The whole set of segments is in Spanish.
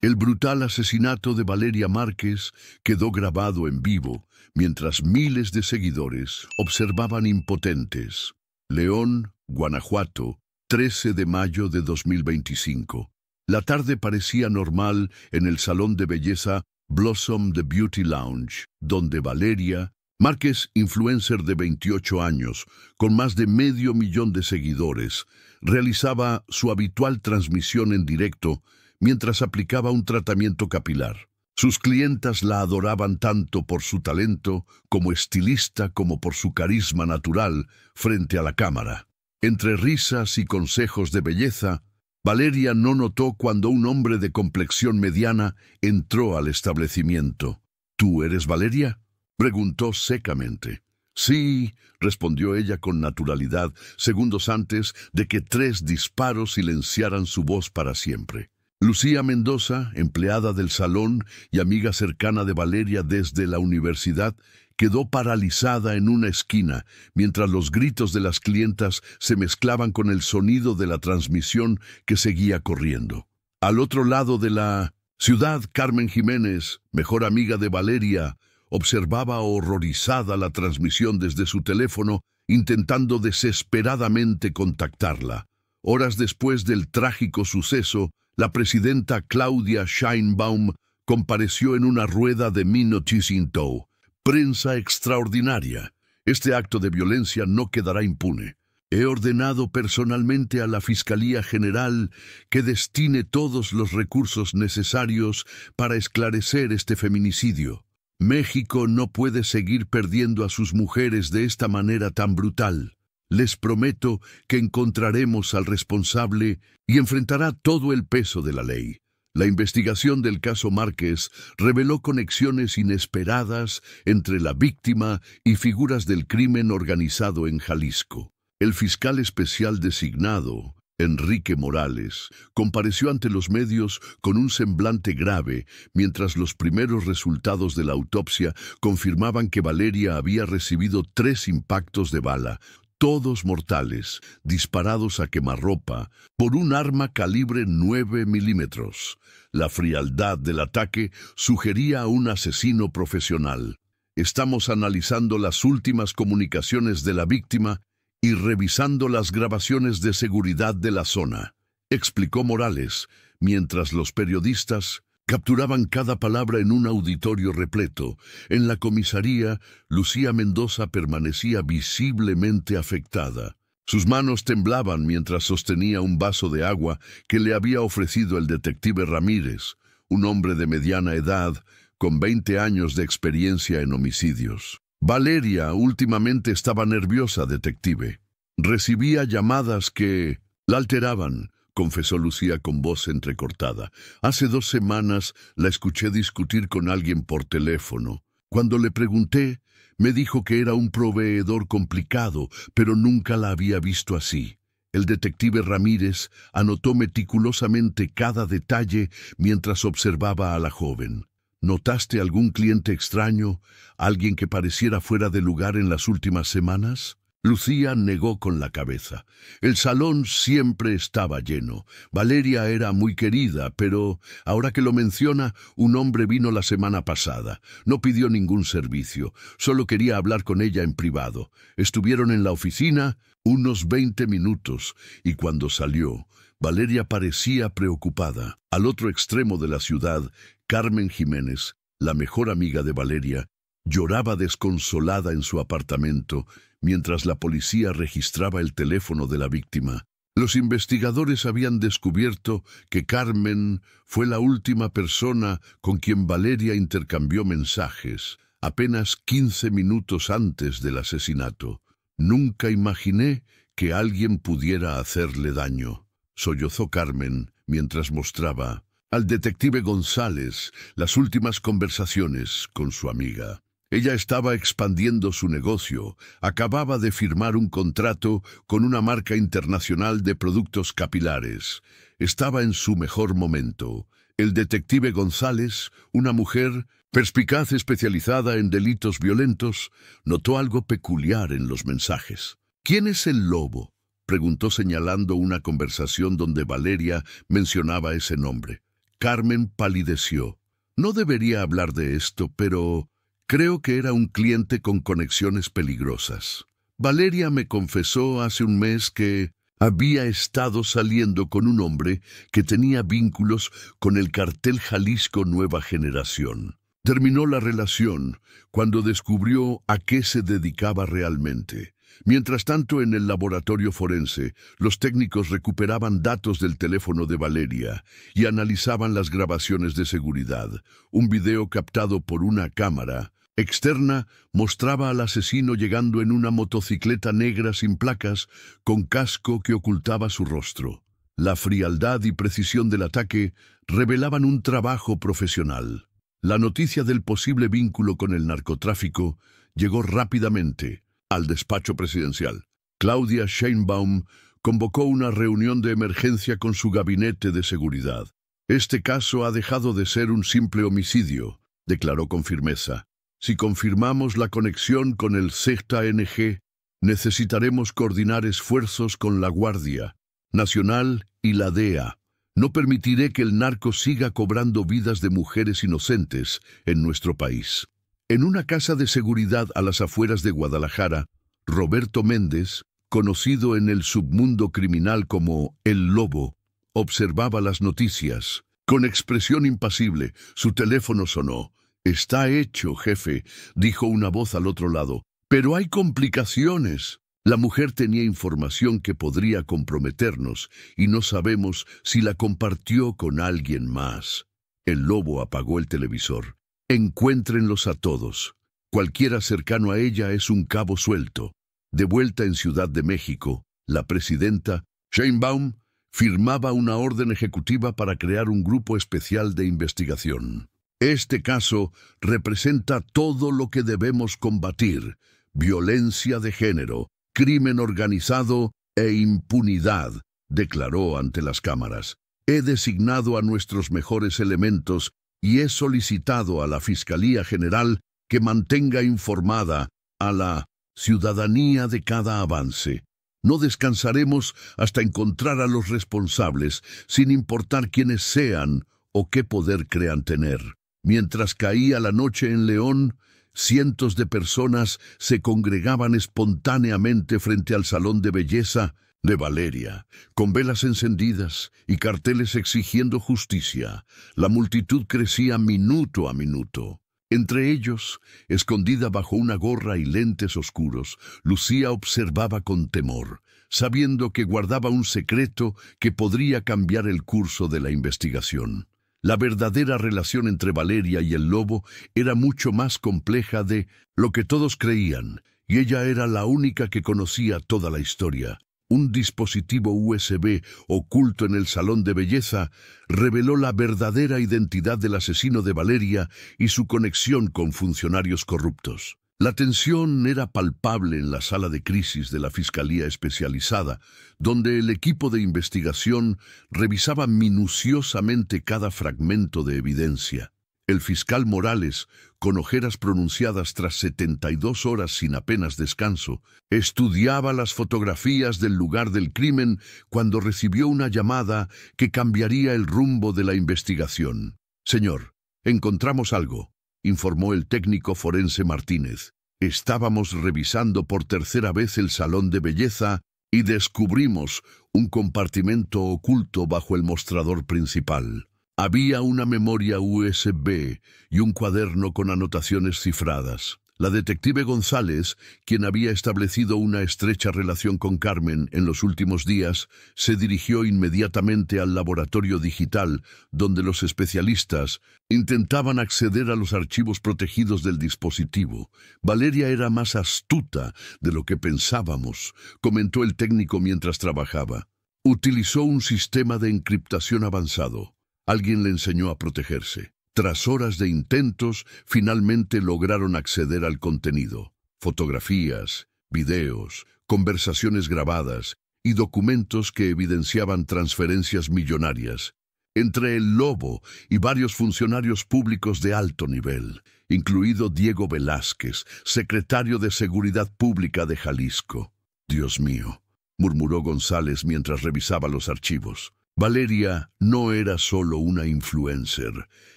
El brutal asesinato de Valeria Márquez quedó grabado en vivo, mientras miles de seguidores observaban impotentes. León, Guanajuato, 13 de mayo de 2025. La tarde parecía normal en el salón de belleza Blossom The Beauty Lounge, donde Valeria Márquez, influencer de 28 años, con más de 500,000 de seguidores, realizaba su habitual transmisión en directo mientras aplicaba un tratamiento capilar. Sus clientas la adoraban tanto por su talento como estilista como por su carisma natural frente a la cámara. Entre risas y consejos de belleza, Valeria no notó cuando un hombre de complexión mediana entró al establecimiento. ¿Tú eres Valeria?, preguntó secamente. Sí, respondió ella con naturalidad, segundos antes de que 3 disparos silenciaran su voz para siempre. Lucía Mendoza, empleada del salón y amiga cercana de Valeria desde la universidad, quedó paralizada en una esquina, mientras los gritos de las clientas se mezclaban con el sonido de la transmisión que seguía corriendo. Al otro lado de la ciudad, Carmen Jiménez, mejor amiga de Valeria, observaba horrorizada la transmisión desde su teléfono, intentando desesperadamente contactarla. Horas después del trágico suceso, la presidenta Claudia Sheinbaum compareció en una rueda de Me Noticing Tow. Prensa extraordinaria. Este acto de violencia no quedará impune. He ordenado personalmente a la Fiscalía General que destine todos los recursos necesarios para esclarecer este feminicidio. México no puede seguir perdiendo a sus mujeres de esta manera tan brutal. Les prometo que encontraremos al responsable y enfrentará todo el peso de la ley. La investigación del caso Márquez reveló conexiones inesperadas entre la víctima y figuras del crimen organizado en Jalisco. El fiscal especial designado, Enrique Morales, compareció ante los medios con un semblante grave, mientras los primeros resultados de la autopsia confirmaban que Valeria había recibido 3 impactos de bala, todos mortales, disparados a quemarropa por un arma calibre 9 milímetros. La frialdad del ataque sugería a un asesino profesional. Estamos analizando las últimas comunicaciones de la víctima y revisando las grabaciones de seguridad de la zona, explicó Morales, mientras los periodistas capturaban cada palabra en un auditorio repleto. En la comisaría, Lucía Mendoza permanecía visiblemente afectada. Sus manos temblaban mientras sostenía un vaso de agua que le había ofrecido el detective Ramírez, un hombre de mediana edad, con 20 años de experiencia en homicidios. Valeria últimamente estaba nerviosa, detective. Recibía llamadas que la alteraban, confesó Lucía con voz entrecortada. Hace 2 semanas la escuché discutir con alguien por teléfono. Cuando le pregunté, me dijo que era un proveedor complicado, pero nunca la había visto así. El detective Ramírez anotó meticulosamente cada detalle mientras observaba a la joven. ¿Notaste algún cliente extraño, alguien que pareciera fuera de lugar en las últimas semanas? Lucía negó con la cabeza. El salón siempre estaba lleno. Valeria era muy querida, pero, ahora que lo menciona, un hombre vino la semana pasada. No pidió ningún servicio, solo quería hablar con ella en privado. Estuvieron en la oficina unos 20 minutos, y cuando salió, Valeria parecía preocupada. Al otro extremo de la ciudad, Carmen Jiménez, la mejor amiga de Valeria, lloraba desconsolada en su apartamento mientras la policía registraba el teléfono de la víctima. Los investigadores habían descubierto que Carmen fue la última persona con quien Valeria intercambió mensajes, apenas 15 minutos antes del asesinato. Nunca imaginé que alguien pudiera hacerle daño, sollozó Carmen mientras mostraba al detective González las últimas conversaciones con su amiga. Ella estaba expandiendo su negocio, acababa de firmar un contrato con una marca internacional de productos capilares. Estaba en su mejor momento. El detective González, una mujer perspicaz especializada en delitos violentos, notó algo peculiar en los mensajes. ¿Quién es el lobo?, preguntó señalando una conversación donde Valeria mencionaba ese nombre. Carmen palideció. No debería hablar de esto, pero creo que era un cliente con conexiones peligrosas. Valeria me confesó hace un mes que había estado saliendo con un hombre que tenía vínculos con el cartel Jalisco Nueva Generación. Terminó la relación cuando descubrió a qué se dedicaba realmente. Mientras tanto, en el laboratorio forense, los técnicos recuperaban datos del teléfono de Valeria y analizaban las grabaciones de seguridad. Un video captado por una cámara externa mostraba al asesino llegando en una motocicleta negra sin placas, con casco que ocultaba su rostro. La frialdad y precisión del ataque revelaban un trabajo profesional. La noticia del posible vínculo con el narcotráfico llegó rápidamente al despacho presidencial. Claudia Sheinbaum convocó una reunión de emergencia con su gabinete de seguridad. Este caso ha dejado de ser un simple homicidio, declaró con firmeza. Si confirmamos la conexión con el ZNG, necesitaremos coordinar esfuerzos con la Guardia Nacional y la DEA. No permitiré que el narco siga cobrando vidas de mujeres inocentes en nuestro país. En una casa de seguridad a las afueras de Guadalajara, Roberto Méndez, conocido en el submundo criminal como El Lobo, observaba las noticias. Con expresión impasible, su teléfono sonó. «Está hecho, jefe», dijo una voz al otro lado. «Pero hay complicaciones». La mujer tenía información que podría comprometernos y no sabemos si la compartió con alguien más. El Lobo apagó el televisor. «Encuéntrenlos a todos. Cualquiera cercano a ella es un cabo suelto». De vuelta en Ciudad de México, la presidenta Sheinbaum firmaba una orden ejecutiva para crear un grupo especial de investigación. Este caso representa todo lo que debemos combatir: violencia de género, crimen organizado e impunidad, declaró ante las cámaras. He designado a nuestros mejores elementos y he solicitado a la Fiscalía General que mantenga informada a la ciudadanía de cada avance. No descansaremos hasta encontrar a los responsables, sin importar quiénes sean o qué poder crean tener. Mientras caía la noche en León, cientos de personas se congregaban espontáneamente frente al salón de belleza de Valeria, con velas encendidas y carteles exigiendo justicia. La multitud crecía minuto a minuto. Entre ellos, escondida bajo una gorra y lentes oscuros, Lucía observaba con temor, sabiendo que guardaba un secreto que podría cambiar el curso de la investigación. La verdadera relación entre Valeria y el Lobo era mucho más compleja de lo que todos creían, y ella era la única que conocía toda la historia. Un dispositivo USB oculto en el salón de belleza reveló la verdadera identidad del asesino de Valeria y su conexión con funcionarios corruptos. La tensión era palpable en la sala de crisis de la Fiscalía Especializada, donde el equipo de investigación revisaba minuciosamente cada fragmento de evidencia. El fiscal Morales, con ojeras pronunciadas tras 72 horas sin apenas descanso, estudiaba las fotografías del lugar del crimen cuando recibió una llamada que cambiaría el rumbo de la investigación. «Señor, encontramos algo», informó el técnico forense Martínez. «Estábamos revisando por tercera vez el salón de belleza y descubrimos un compartimento oculto bajo el mostrador principal. Había una memoria USB y un cuaderno con anotaciones cifradas. La detective González, quien había establecido una estrecha relación con Carmen en los últimos días, se dirigió inmediatamente al laboratorio digital, donde los especialistas intentaban acceder a los archivos protegidos del dispositivo. Valeria era más astuta de lo que pensábamos», comentó el técnico mientras trabajaba. «Utilizó un sistema de encriptación avanzado. Alguien le enseñó a protegerse. Tras horas de intentos, finalmente lograron acceder al contenido. Fotografías, videos, conversaciones grabadas y documentos que evidenciaban transferencias millonarias entre el Lobo y varios funcionarios públicos de alto nivel, incluido Diego Velázquez, secretario de Seguridad Pública de Jalisco. «Dios mío», murmuró González mientras revisaba los archivos. Valeria no era solo una influencer,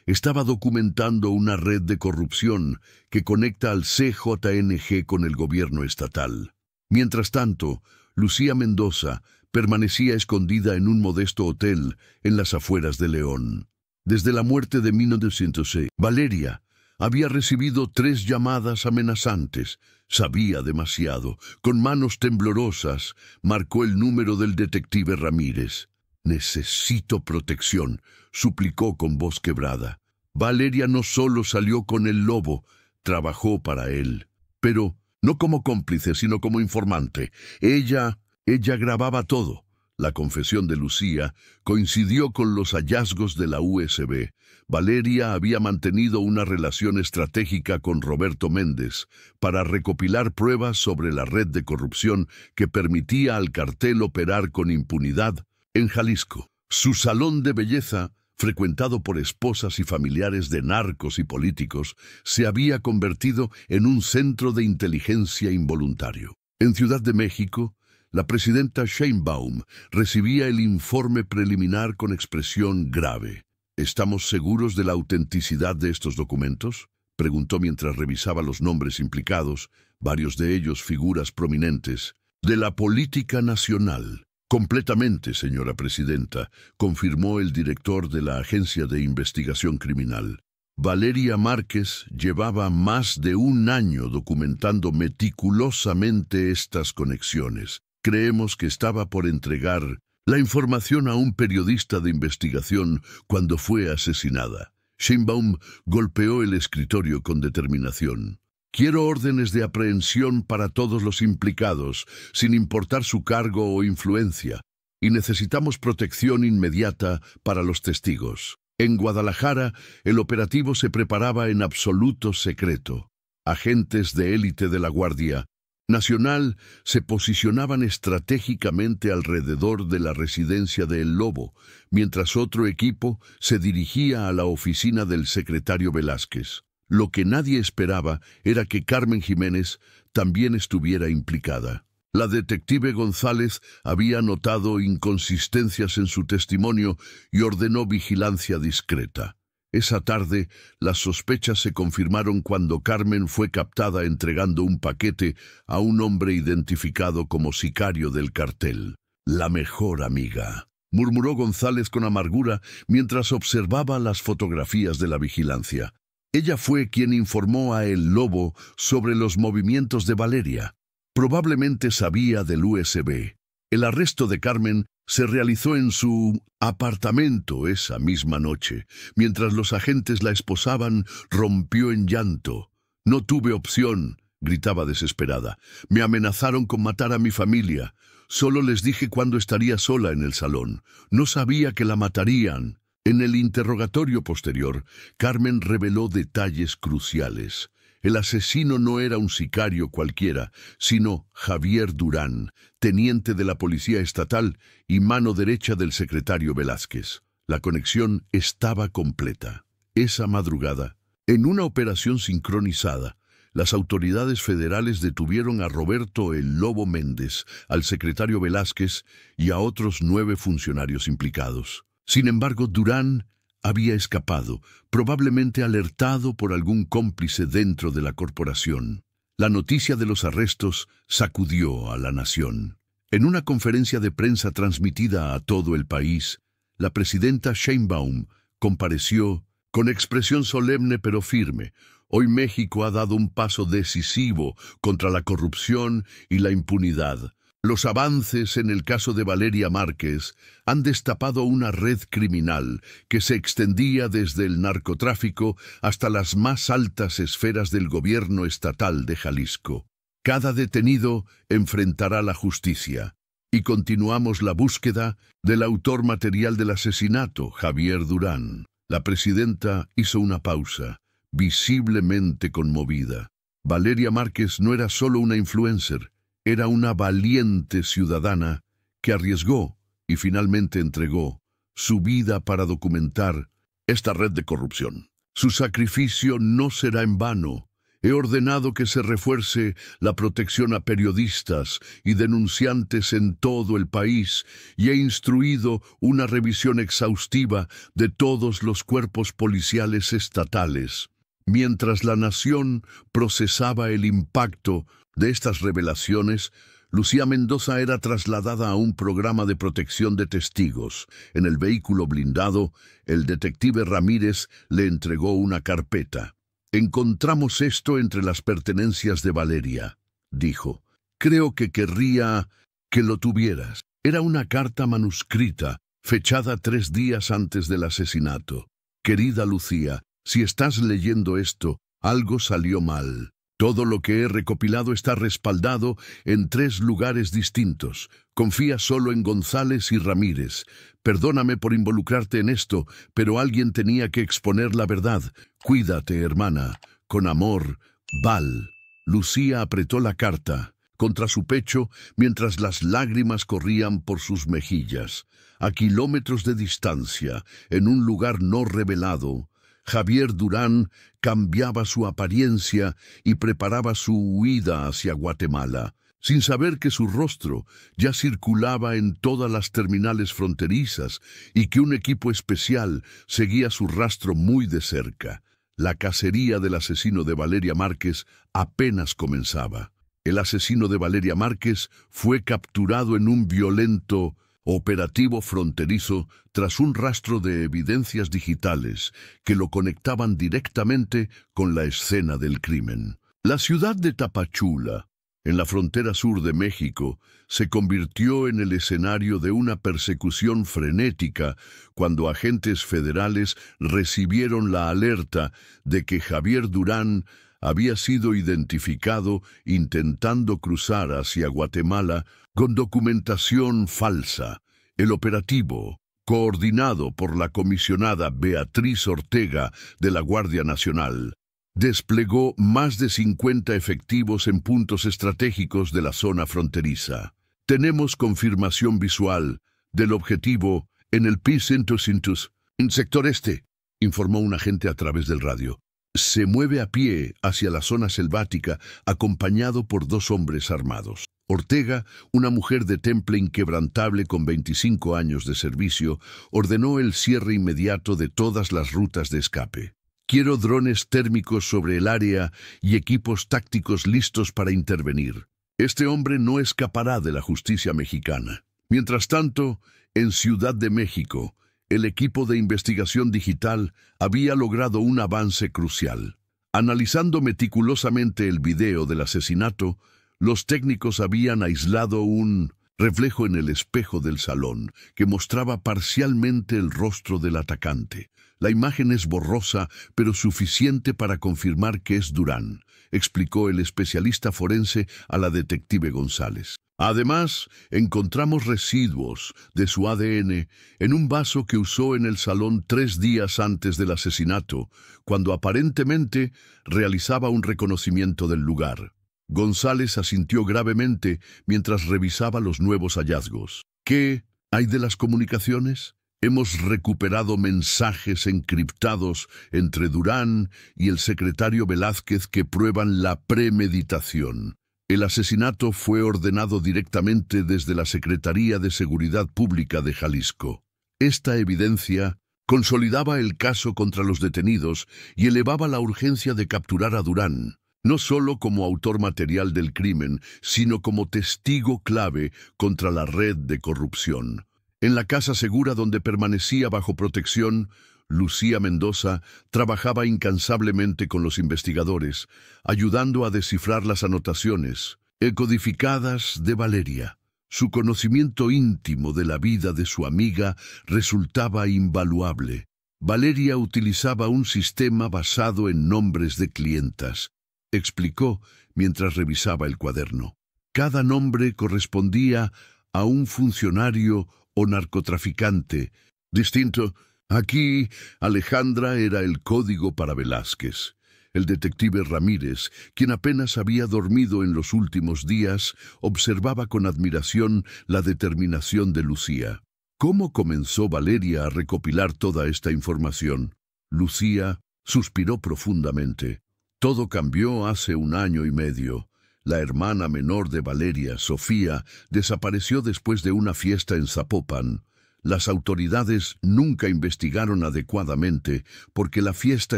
estaba documentando una red de corrupción que conecta al CJNG con el gobierno estatal. Mientras tanto, Lucía Mendoza permanecía escondida en un modesto hotel en las afueras de León. Desde la muerte de 1906, Valeria había recibido 3 llamadas amenazantes. Sabía demasiado. Con manos temblorosas, marcó el número del detective Ramírez. «Necesito protección», suplicó con voz quebrada. Valeria no solo salió con el lobo, trabajó para él. Pero no como cómplice, sino como informante. Ella grababa todo. La confesión de Lucía coincidió con los hallazgos de la USB. Valeria había mantenido una relación estratégica con Roberto Méndez para recopilar pruebas sobre la red de corrupción que permitía al cartel operar con impunidad en Jalisco. Su salón de belleza, frecuentado por esposas y familiares de narcos y políticos, se había convertido en un centro de inteligencia involuntario. En Ciudad de México, la presidenta Sheinbaum recibía el informe preliminar con expresión grave. «¿Estamos seguros de la autenticidad de estos documentos?», preguntó mientras revisaba los nombres implicados, varios de ellos figuras prominentes de la política nacional. «Completamente, señora presidenta», confirmó el director de la Agencia de Investigación Criminal. Valeria Márquez llevaba más de un año documentando meticulosamente estas conexiones. Creemos que estaba por entregar la información a un periodista de investigación cuando fue asesinada. Sheinbaum golpeó el escritorio con determinación. «Quiero órdenes de aprehensión para todos los implicados, sin importar su cargo o influencia, y necesitamos protección inmediata para los testigos». En Guadalajara, el operativo se preparaba en absoluto secreto. Agentes de élite de la Guardia Nacional se posicionaban estratégicamente alrededor de la residencia de El Lobo, mientras otro equipo se dirigía a la oficina del secretario Velázquez. Lo que nadie esperaba era que Carmen Jiménez también estuviera implicada. La detective González había notado inconsistencias en su testimonio y ordenó vigilancia discreta. Esa tarde, las sospechas se confirmaron cuando Carmen fue captada entregando un paquete a un hombre identificado como sicario del cartel. «La mejor amiga», murmuró González con amargura mientras observaba las fotografías de la vigilancia. Ella fue quien informó a El Lobo sobre los movimientos de Valeria. Probablemente sabía del USB. El arresto de Carmen se realizó en su apartamento esa misma noche. Mientras los agentes la esposaban, rompió en llanto. «No tuve opción», gritaba desesperada. «Me amenazaron con matar a mi familia. Solo les dije cuándo estaría sola en el salón. No sabía que la matarían». En el interrogatorio posterior, Carmen reveló detalles cruciales. El asesino no era un sicario cualquiera, sino Javier Durán, teniente de la Policía Estatal y mano derecha del secretario Velázquez. La conexión estaba completa. Esa madrugada, en una operación sincronizada, las autoridades federales detuvieron a Roberto El Lobo Méndez, al secretario Velázquez y a otros 9 funcionarios implicados. Sin embargo, Durán había escapado, probablemente alertado por algún cómplice dentro de la corporación. La noticia de los arrestos sacudió a la nación. En una conferencia de prensa transmitida a todo el país, la presidenta Sheinbaum compareció con expresión solemne pero firme. «Hoy México ha dado un paso decisivo contra la corrupción y la impunidad. Los avances en el caso de Valeria Márquez han destapado una red criminal que se extendía desde el narcotráfico hasta las más altas esferas del gobierno estatal de Jalisco. Cada detenido enfrentará la justicia. Y continuamos la búsqueda del autor material del asesinato, Javier Durán». La presidenta hizo una pausa, visiblemente conmovida. Valeria Márquez no era solo una influencer, era una valiente ciudadana que arriesgó y finalmente entregó su vida para documentar esta red de corrupción. Su sacrificio no será en vano. He ordenado que se refuerce la protección a periodistas y denunciantes en todo el país y he instruido una revisión exhaustiva de todos los cuerpos policiales estatales. Mientras la nación procesaba el impacto de estas revelaciones, Lucía Mendoza era trasladada a un programa de protección de testigos. En el vehículo blindado, el detective Ramírez le entregó una carpeta. «Encontramos esto entre las pertenencias de Valeria», dijo. «Creo que querría que lo tuvieras». Era una carta manuscrita, fechada 3 días antes del asesinato. «Querida Lucía, si estás leyendo esto, algo salió mal. Todo lo que he recopilado está respaldado en 3 lugares distintos. Confía solo en González y Ramírez. Perdóname por involucrarte en esto, pero alguien tenía que exponer la verdad. Cuídate, hermana. Con amor, Val». Lucía apretó la carta contra su pecho mientras las lágrimas corrían por sus mejillas. A kilómetros de distancia, en un lugar no revelado, Javier Durán cambiaba su apariencia y preparaba su huida hacia Guatemala, sin saber que su rostro ya circulaba en todas las terminales fronterizas y que un equipo especial seguía su rastro muy de cerca. La cacería del asesino de Valeria Márquez apenas comenzaba. El asesino de Valeria Márquez fue capturado en un violento operativo fronterizo tras un rastro de evidencias digitales que lo conectaban directamente con la escena del crimen. La ciudad de Tapachula, en la frontera sur de México, se convirtió en el escenario de una persecución frenética cuando agentes federales recibieron la alerta de que Javier Durán había sido identificado intentando cruzar hacia Guatemala con documentación falsa. El operativo, coordinado por la comisionada Beatriz Ortega de la Guardia Nacional, desplegó más de 50 efectivos en puntos estratégicos de la zona fronteriza. Tenemos confirmación visual del objetivo en el P-100, en sector este, informó un agente a través del radio. Se mueve a pie hacia la zona selvática acompañado por 2 hombres armados. Ortega, una mujer de temple inquebrantable con 25 años de servicio, ordenó el cierre inmediato de todas las rutas de escape. Quiero drones térmicos sobre el área y equipos tácticos listos para intervenir. Este hombre no escapará de la justicia mexicana. Mientras tanto, en Ciudad de México, el equipo de investigación digital había logrado un avance crucial. Analizando meticulosamente el video del asesinato, los técnicos habían aislado un reflejo en el espejo del salón que mostraba parcialmente el rostro del atacante. La imagen es borrosa, pero suficiente para confirmar que es Durán, explicó el especialista forense a la detective González. Además, encontramos residuos de su ADN en un vaso que usó en el salón 3 días antes del asesinato, cuando aparentemente realizaba un reconocimiento del lugar. González asintió gravemente mientras revisaba los nuevos hallazgos. ¿Qué hay de las comunicaciones? Hemos recuperado mensajes encriptados entre Durán y el secretario Velázquez que prueban la premeditación. El asesinato fue ordenado directamente desde la Secretaría de Seguridad Pública de Jalisco. Esta evidencia consolidaba el caso contra los detenidos y elevaba la urgencia de capturar a Durán, no solo como autor material del crimen, sino como testigo clave contra la red de corrupción. En la casa segura donde permanecía bajo protección, Lucía Mendoza trabajaba incansablemente con los investigadores, ayudando a descifrar las anotaciones codificadas de Valeria. Su conocimiento íntimo de la vida de su amiga resultaba invaluable. Valeria utilizaba un sistema basado en nombres de clientas, explicó mientras revisaba el cuaderno. Cada nombre correspondía a un funcionario o narcotraficante distinto. Aquí, Alejandra era el código para Velázquez. El detective Ramírez, quien apenas había dormido en los últimos días, observaba con admiración la determinación de Lucía. ¿Cómo comenzó Valeria a recopilar toda esta información? Lucía suspiró profundamente. Todo cambió hace 1 año y medio. La hermana menor de Valeria, Sofía, desapareció después de una fiesta en Zapopan. Las autoridades nunca investigaron adecuadamente porque la fiesta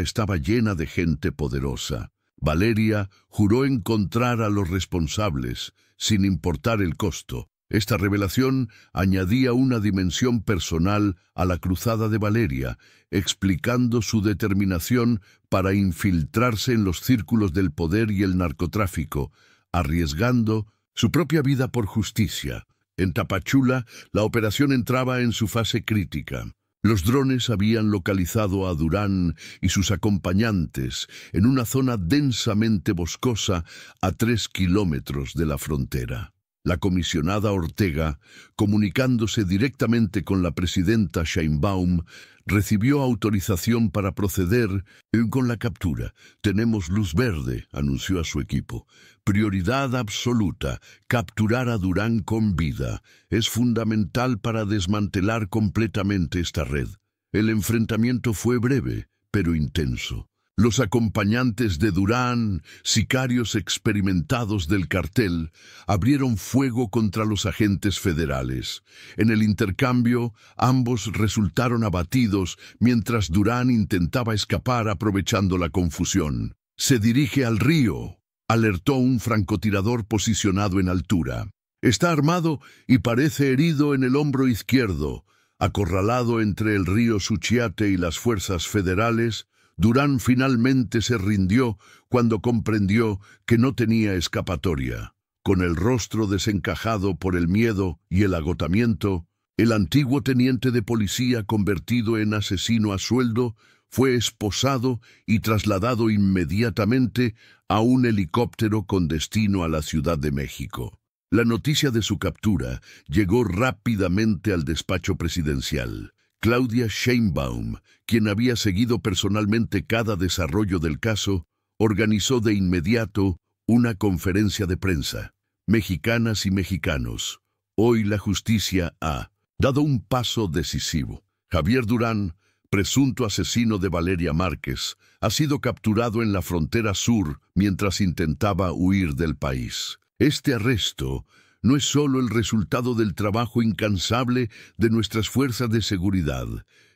estaba llena de gente poderosa. Valeria juró encontrar a los responsables, sin importar el costo. Esta revelación añadía una dimensión personal a la cruzada de Valeria, explicando su determinación para infiltrarse en los círculos del poder y el narcotráfico, arriesgando su propia vida por justicia. En Tapachula, la operación entraba en su fase crítica. Los drones habían localizado a Durán y sus acompañantes en una zona densamente boscosa a 3 kilómetros de la frontera. La comisionada Ortega, comunicándose directamente con la presidenta Sheinbaum, recibió autorización para proceder con la captura. «Tenemos luz verde», anunció a su equipo. «Prioridad absoluta, capturar a Durán con vida. Es fundamental para desmantelar completamente esta red». El enfrentamiento fue breve, pero intenso. Los acompañantes de Durán, sicarios experimentados del cartel, abrieron fuego contra los agentes federales. En el intercambio, ambos resultaron abatidos mientras Durán intentaba escapar aprovechando la confusión. «Se dirige al río», alertó un francotirador posicionado en altura. «Está armado y parece herido en el hombro izquierdo». Acorralado entre el río Suchiate y las fuerzas federales, Durán finalmente se rindió cuando comprendió que no tenía escapatoria. Con el rostro desencajado por el miedo y el agotamiento, el antiguo teniente de policía convertido en asesino a sueldo fue esposado y trasladado inmediatamente a un helicóptero con destino a la Ciudad de México. La noticia de su captura llegó rápidamente al despacho presidencial. Claudia Sheinbaum, quien había seguido personalmente cada desarrollo del caso, organizó de inmediato una conferencia de prensa. «Mexicanas y mexicanos, hoy la justicia ha dado un paso decisivo. Javier Durán, presunto asesino de Valeria Márquez, ha sido capturado en la frontera sur mientras intentaba huir del país. Este arresto no es solo el resultado del trabajo incansable de nuestras fuerzas de seguridad,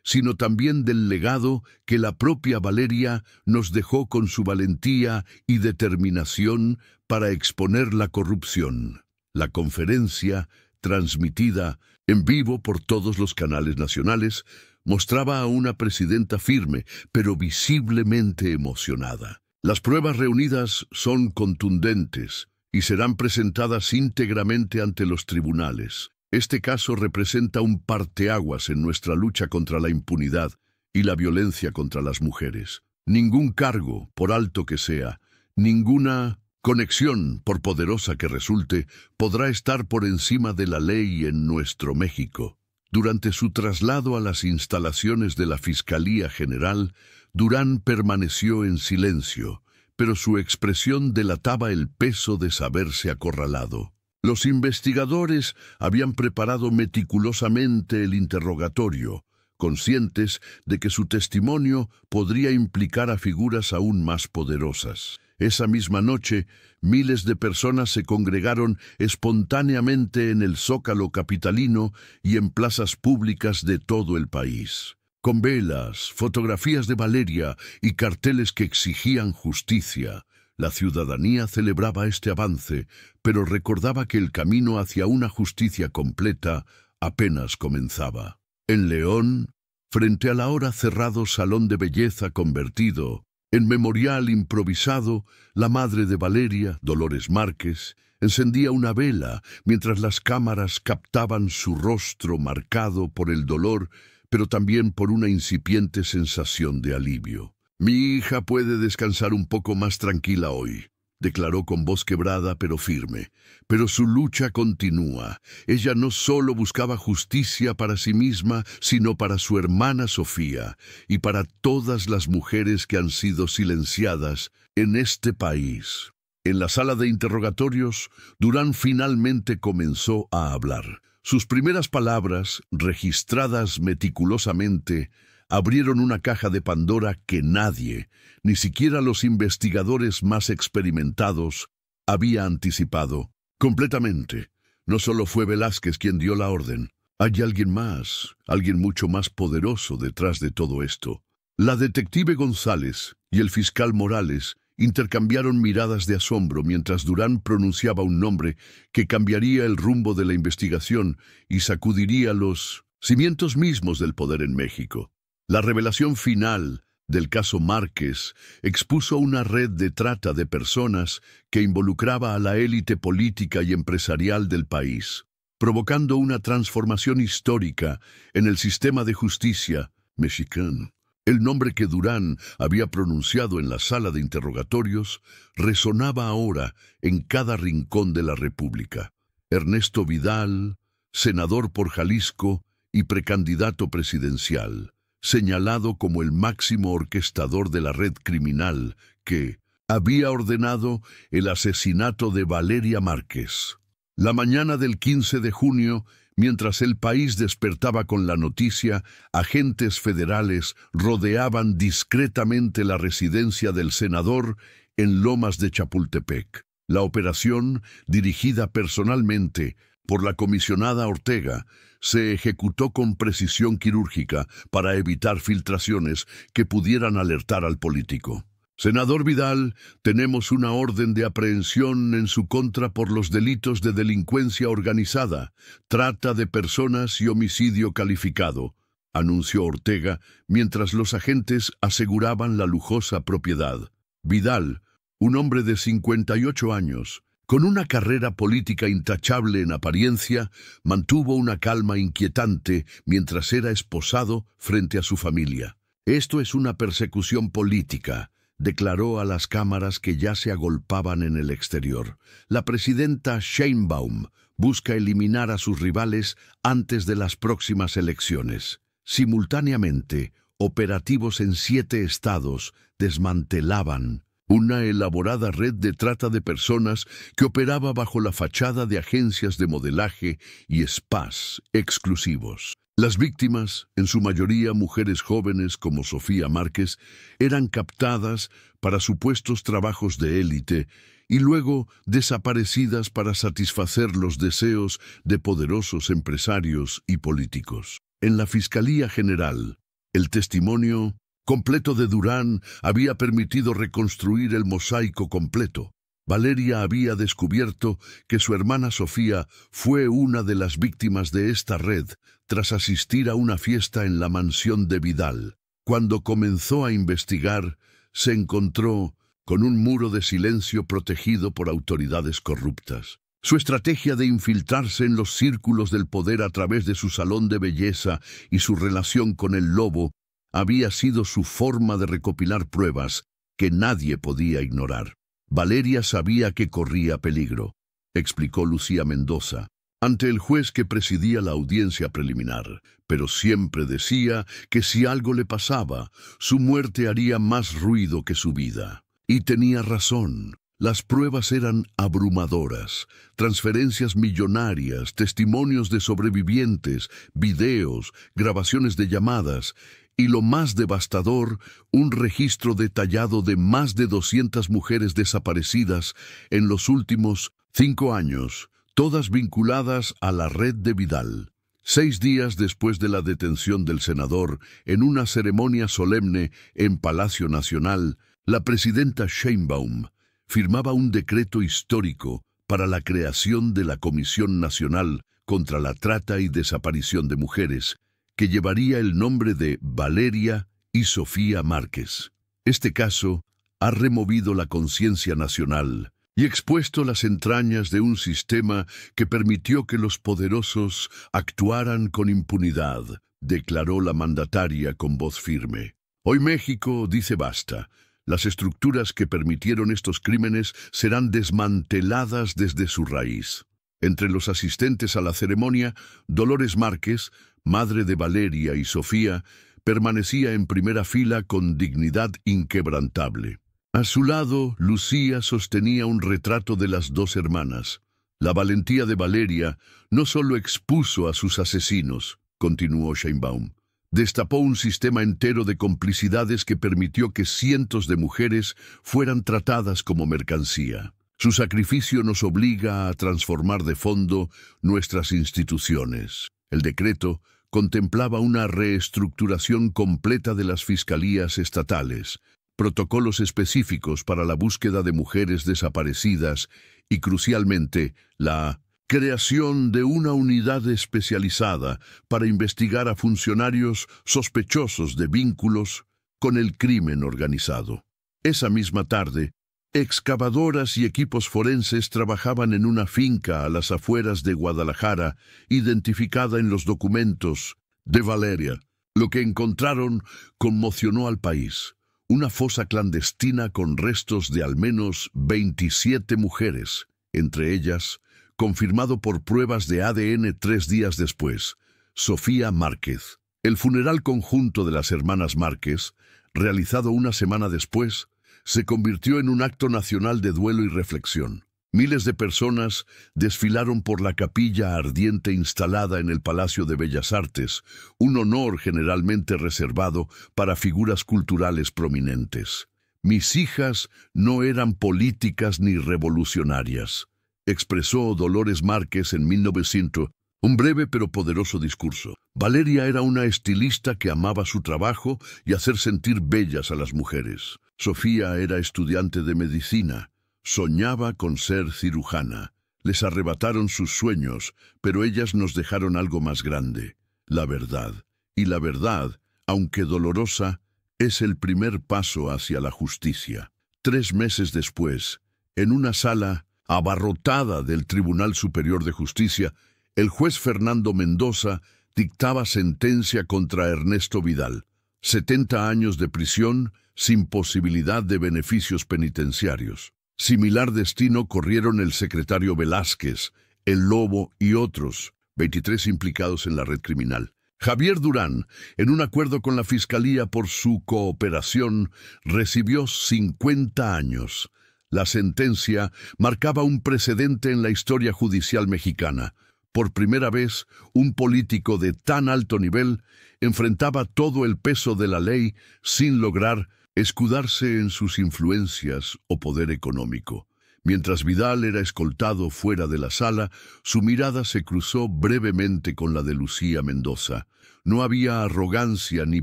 sino también del legado que la propia Valeria nos dejó con su valentía y determinación para exponer la corrupción». La conferencia, transmitida en vivo por todos los canales nacionales, mostraba a una presidenta firme, pero visiblemente emocionada. «Las pruebas reunidas son contundentes y serán presentadas íntegramente ante los tribunales. Este caso representa un parteaguas en nuestra lucha contra la impunidad y la violencia contra las mujeres. Ningún cargo, por alto que sea, ninguna conexión, por poderosa que resulte, podrá estar por encima de la ley en nuestro México». Durante su traslado a las instalaciones de la Fiscalía General, Durán permaneció en silencio, pero su expresión delataba el peso de saberse acorralado. Los investigadores habían preparado meticulosamente el interrogatorio, conscientes de que su testimonio podría implicar a figuras aún más poderosas. Esa misma noche, miles de personas se congregaron espontáneamente en el Zócalo capitalino y en plazas públicas de todo el país. Con velas, fotografías de Valeria y carteles que exigían justicia, la ciudadanía celebraba este avance, pero recordaba que el camino hacia una justicia completa apenas comenzaba. En León, frente al ahora cerrado salón de belleza convertido en memorial improvisado, la madre de Valeria, Dolores Márquez, encendía una vela mientras las cámaras captaban su rostro marcado por el dolor, pero también por una incipiente sensación de alivio. «Mi hija puede descansar un poco más tranquila hoy», declaró con voz quebrada pero firme. Pero su lucha continúa. Ella no solo buscaba justicia para sí misma, sino para su hermana Sofía y para todas las mujeres que han sido silenciadas en este país. En la sala de interrogatorios, Durán finalmente comenzó a hablar. Sus primeras palabras, registradas meticulosamente, abrieron una caja de Pandora que nadie, ni siquiera los investigadores más experimentados, había anticipado. Completamente. No solo fue Velázquez quien dio la orden. Hay alguien más, alguien mucho más poderoso detrás de todo esto. La detective González y el fiscal Morales intercambiaron miradas de asombro mientras Durán pronunciaba un nombre que cambiaría el rumbo de la investigación y sacudiría los cimientos mismos del poder en México. La revelación final del caso Márquez expuso una red de trata de personas que involucraba a la élite política y empresarial del país, provocando una transformación histórica en el sistema de justicia mexicano. El nombre que Durán había pronunciado en la sala de interrogatorios resonaba ahora en cada rincón de la República. Ernesto Vidal, senador por Jalisco y precandidato presidencial, señalado como el máximo orquestador de la red criminal que había ordenado el asesinato de Valeria Márquez. La mañana del 15 de junio, mientras el país despertaba con la noticia, agentes federales rodeaban discretamente la residencia del senador en Lomas de Chapultepec. La operación, dirigida personalmente por la comisionada Ortega, se ejecutó con precisión quirúrgica para evitar filtraciones que pudieran alertar al político. Senador Vidal, tenemos una orden de aprehensión en su contra por los delitos de delincuencia organizada, trata de personas y homicidio calificado, anunció Ortega mientras los agentes aseguraban la lujosa propiedad. Vidal, un hombre de 58 años, con una carrera política intachable en apariencia, mantuvo una calma inquietante mientras era esposado frente a su familia. Esto es una persecución política, declaró a las cámaras que ya se agolpaban en el exterior. La presidenta Sheinbaum busca eliminar a sus rivales antes de las próximas elecciones. Simultáneamente, operativos en 7 estados desmantelaban una elaborada red de trata de personas que operaba bajo la fachada de agencias de modelaje y spas exclusivos. Las víctimas, en su mayoría mujeres jóvenes como Sofía Márquez, eran captadas para supuestos trabajos de élite y luego desaparecidas para satisfacer los deseos de poderosos empresarios y políticos. En la Fiscalía General, el testimonio completo de Durán había permitido reconstruir el mosaico completo. Valeria había descubierto que su hermana Sofía fue una de las víctimas de esta red tras asistir a una fiesta en la mansión de Vidal. Cuando comenzó a investigar, se encontró con un muro de silencio protegido por autoridades corruptas. Su estrategia de infiltrarse en los círculos del poder a través de su salón de belleza y su relación con el lobo había sido su forma de recopilar pruebas que nadie podía ignorar. Valeria sabía que corría peligro, explicó Lucía Mendoza, ante el juez que presidía la audiencia preliminar, pero siempre decía que si algo le pasaba, su muerte haría más ruido que su vida. Y tenía razón. Las pruebas eran abrumadoras, transferencias millonarias, testimonios de sobrevivientes, videos, grabaciones de llamadas, y lo más devastador, un registro detallado de más de 200 mujeres desaparecidas en los últimos 5 años, todas vinculadas a la red de Vidal. 6 días después de la detención del senador, en una ceremonia solemne en Palacio Nacional, la presidenta Sheinbaum firmaba un decreto histórico para la creación de la Comisión Nacional contra la Trata y Desaparición de Mujeres, que llevaría el nombre de Valeria y Sofía Márquez. Este caso ha removido la conciencia nacional y expuesto las entrañas de un sistema que permitió que los poderosos actuaran con impunidad, declaró la mandataria con voz firme. Hoy México dice basta. Las estructuras que permitieron estos crímenes serán desmanteladas desde su raíz. Entre los asistentes a la ceremonia, Dolores Márquez, madre de Valeria y Sofía, permanecía en primera fila con dignidad inquebrantable. A su lado, Lucía sostenía un retrato de las 2 hermanas. La valentía de Valeria no solo expuso a sus asesinos, continuó Sheinbaum, destapó un sistema entero de complicidades que permitió que cientos de mujeres fueran tratadas como mercancía. Su sacrificio nos obliga a transformar de fondo nuestras instituciones. El decreto contemplaba una reestructuración completa de las fiscalías estatales, protocolos específicos para la búsqueda de mujeres desaparecidas y, crucialmente, la creación de una unidad especializada para investigar a funcionarios sospechosos de vínculos con el crimen organizado. Esa misma tarde, excavadoras y equipos forenses trabajaban en una finca a las afueras de Guadalajara, identificada en los documentos de Valeria. Lo que encontraron conmocionó al país. Una fosa clandestina con restos de al menos 27 mujeres, entre ellas, confirmado por pruebas de ADN 3 días después, Sofía Márquez. El funeral conjunto de las hermanas Márquez, realizado una semana después, se convirtió en un acto nacional de duelo y reflexión. Miles de personas desfilaron por la capilla ardiente instalada en el Palacio de Bellas Artes, un honor generalmente reservado para figuras culturales prominentes. Mis hijas no eran políticas ni revolucionarias, expresó Dolores Márquez en 1900, un breve pero poderoso discurso. Valeria era una estilista que amaba su trabajo y hacer sentir bellas a las mujeres. Sofía era estudiante de medicina. Soñaba con ser cirujana. Les arrebataron sus sueños, pero ellas nos dejaron algo más grande, la verdad. Y la verdad, aunque dolorosa, es el primer paso hacia la justicia. 3 meses después, en una sala abarrotada del Tribunal Superior de Justicia, el juez Fernando Mendoza dictaba sentencia contra Ernesto Vidal. 70 años de prisión sin posibilidad de beneficios penitenciarios. Similar destino corrieron el secretario Velázquez, el Lobo y otros, 23 implicados en la red criminal. Javier Durán, en un acuerdo con la Fiscalía por su cooperación, recibió 50 años. La sentencia marcaba un precedente en la historia judicial mexicana. Por primera vez, un político de tan alto nivel enfrentaba todo el peso de la ley sin lograr escudarse en sus influencias o poder económico. Mientras Vidal era escoltado fuera de la sala, su mirada se cruzó brevemente con la de Lucía Mendoza. No había arrogancia ni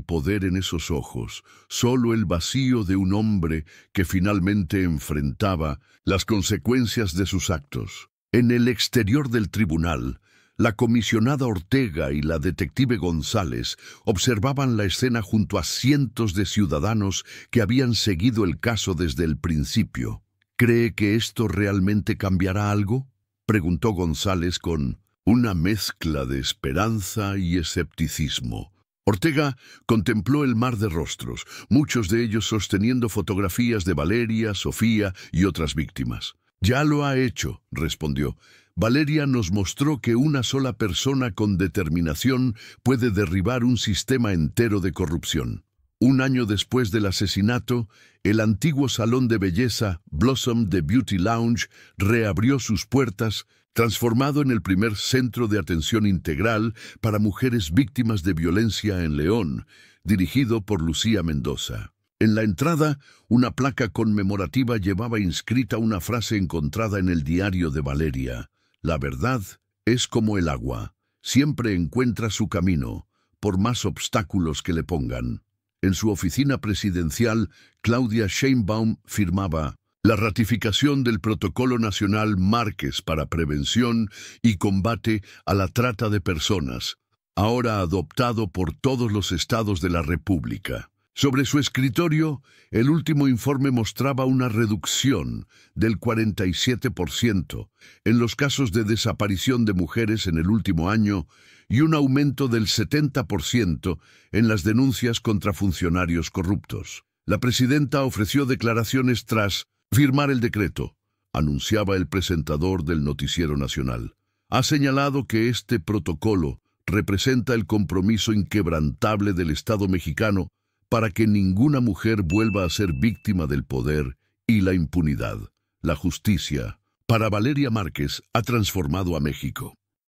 poder en esos ojos, solo el vacío de un hombre que finalmente enfrentaba las consecuencias de sus actos. En el exterior del tribunal, la comisionada Ortega y la detective González observaban la escena junto a cientos de ciudadanos que habían seguido el caso desde el principio. ¿Cree que esto realmente cambiará algo?, preguntó González con una mezcla de esperanza y escepticismo. Ortega contempló el mar de rostros, muchos de ellos sosteniendo fotografías de Valeria, Sofía y otras víctimas. «Ya lo ha hecho», respondió. «Valeria nos mostró que una sola persona con determinación puede derribar un sistema entero de corrupción». 1 año después del asesinato, el antiguo salón de belleza Blossom The Beauty Lounge reabrió sus puertas, transformado en el primer centro de atención integral para mujeres víctimas de violencia en León, dirigido por Lucía Mendoza. En la entrada, una placa conmemorativa llevaba inscrita una frase encontrada en el diario de Valeria: «La verdad es como el agua, siempre encuentra su camino, por más obstáculos que le pongan». En su oficina presidencial, Claudia Sheinbaum firmaba la ratificación del Protocolo Nacional Márquez para prevención y combate a la trata de personas, ahora adoptado por todos los estados de la República. Sobre su escritorio, el último informe mostraba una reducción del 47% en los casos de desaparición de mujeres en el último año y un aumento del 70% en las denuncias contra funcionarios corruptos. La presidenta ofreció declaraciones tras firmar el decreto, anunciaba el presentador del Noticiero Nacional. Ha señalado que este protocolo representa el compromiso inquebrantable del Estado mexicano para que ninguna mujer vuelva a ser víctima del poder y la impunidad. La justicia, para Valeria Márquez, ha transformado a México.